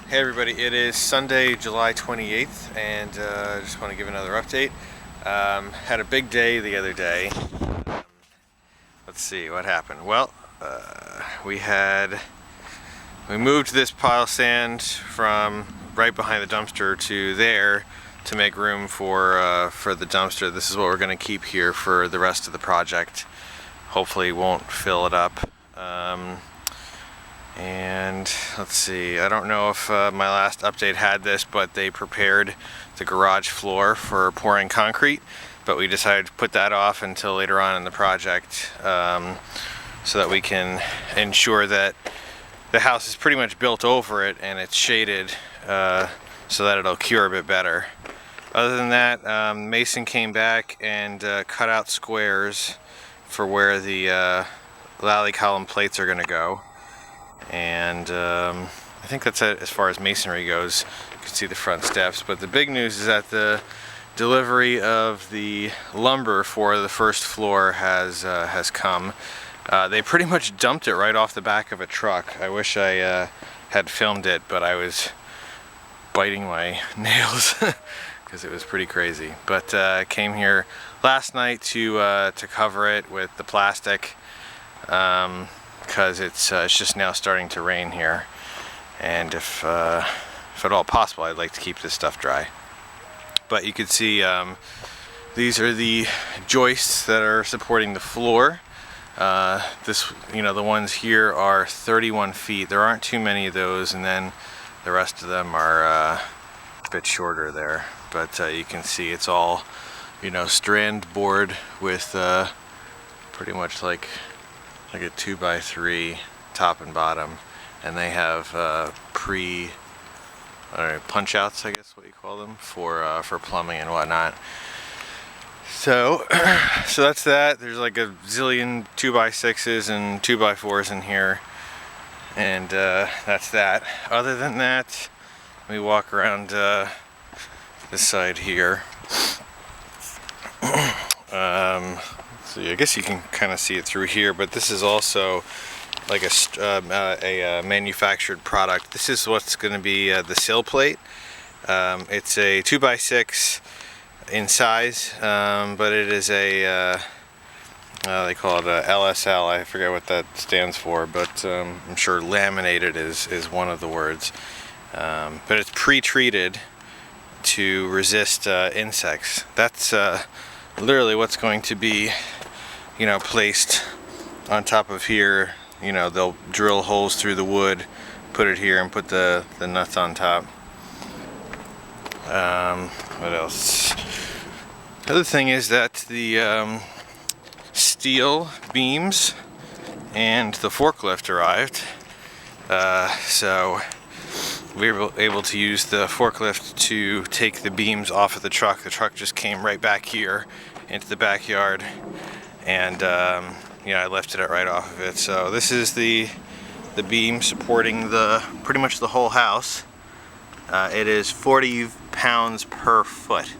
Hey everybody, it is Sunday, July 28th, and I just want to give another update. Had a big day the other day. Let's see what happened. Well, we moved this pile of sand from right behind the dumpster to there to make room for the dumpster. This is what we're going to keep here for the rest of the project. Hopefully won't fill it up. And let's see, I don't know if my last update had this, but they prepared the garage floor for pouring concrete, but we decided to put that off until later on in the project, so that we can ensure that the house is pretty much built over it and it's shaded, so that it'll cure a bit better. Other than that, Mason came back and cut out squares for where the lally column plates are going to go. And I think that's it as far as masonry goes. You can see the front steps, but the big news is that the delivery of the lumber for the first floor has come. They pretty much dumped it right off the back of a truck. I wish I had filmed it, but I was biting my nails because it was pretty crazy. But came here last night to cover it with the plastic. Because it's just now starting to rain here, and if at all possible, I'd like to keep this stuff dry. But you can see these are the joists that are supporting the floor. The ones here are 31 feet. There aren't too many of those, and then the rest of them are a bit shorter there. But you can see it's all, strand board with pretty much like a 2x3 top and bottom, and they have punch outs, I guess what you call them, for plumbing and whatnot. So that's that. There's like a zillion 2x6s and 2x4s in here, and that's that. Other than that, let me walk around this side here. So I guess you can kind of see it through here, but this is also like a manufactured product. This is what's going to be the sill plate. It's a 2x6 in size, but it is a they call it a LSL. I forget what that stands for, but I'm sure laminated is one of the words. But it's pre-treated to resist insects. That's literally what's going to be placed on top of here. They'll drill holes through the wood, put it here, and put the nuts on top. What else? The other thing is that the steel beams and the forklift arrived, so we were able to use the forklift to take the beams off of the truck. The truck just came right back here into the backyard, and I lifted it right off of it. So this is the beam supporting pretty much the whole house. It is 40 pounds per foot,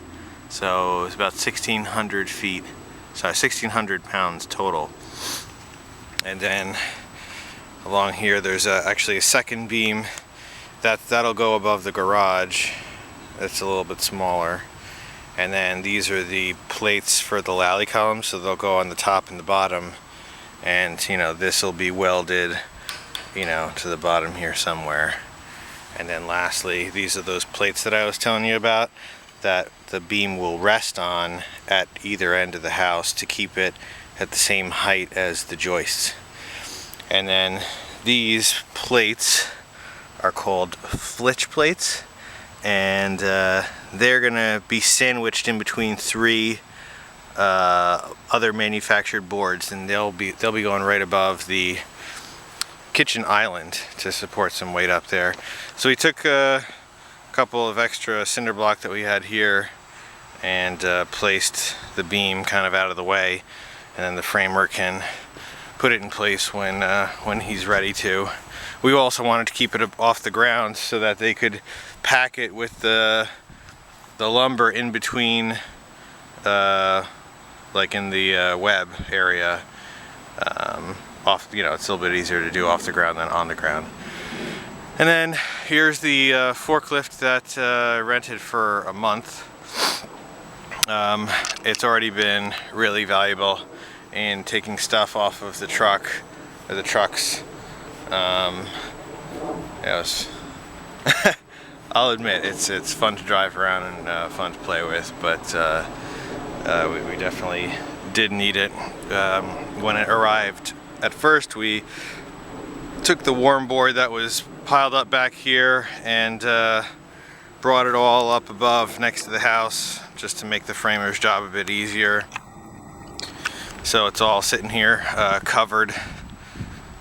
so it's about 1,600 feet. Sorry, 1,600 pounds total. And then along here, there's actually a second beam that'll go above the garage. It's a little bit smaller. And then these are the plates for the lally columns, so they'll go on the top and the bottom. And this will be welded, to the bottom here somewhere. And then lastly, these are those plates that I was telling you about that the beam will rest on at either end of the house to keep it at the same height as the joists. And then these plates are called flitch plates, and they're gonna be sandwiched in between three other manufactured boards, and they'll be going right above the kitchen island to support some weight up there. So we took a couple of extra cinder block that we had here and placed the beam kind of out of the way, and then the framer can put it in place when he's ready to. We also wanted to keep it off the ground so that they could pack it with the lumber in between, like in the web area. It's a little bit easier to do off the ground than on the ground. And then here's the forklift that I rented for a month. It's already been really valuable in taking stuff off of the truck, or the trucks. I'll admit it's fun to drive around and fun to play with, but we definitely did need it. When it arrived, at first we took the warm board that was piled up back here and brought it all up above next to the house just to make the framer's job a bit easier. So it's all sitting here covered,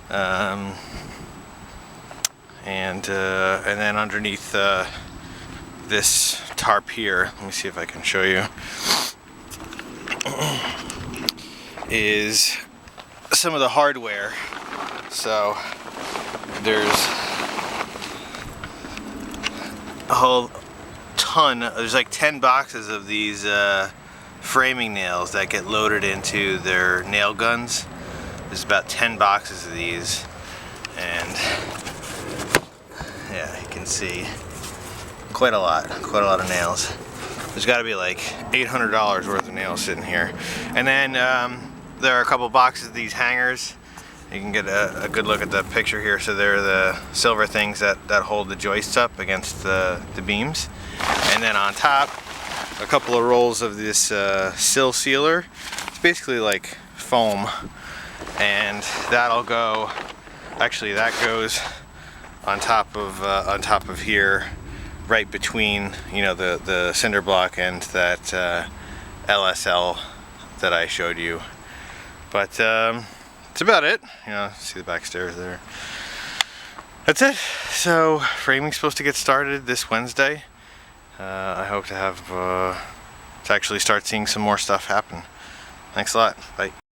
and then underneath this tarp here, let me see if I can show you, is some of the hardware. So there's a whole ton, there's like 10 boxes of these framing nails that get loaded into their nail guns. There's about 10 boxes of these, and yeah, you can see quite a lot of nails. There's got to be like $800 worth of nails sitting here. And then there are a couple boxes of these hangers. You can get a good look at the picture here. So they're the silver things that hold the joists up against the beams. And then on top, a couple of rolls of this sill sealer. It's basically like foam, and that'll go, actually that goes on top of here, right between, you know, the cinder block and that LSL that I showed you. But that's about it. You know, see the back stairs there. That's it. So framing's supposed to get started this Wednesday. I hope to have to actually start seeing some more stuff happen. Thanks a lot. Bye.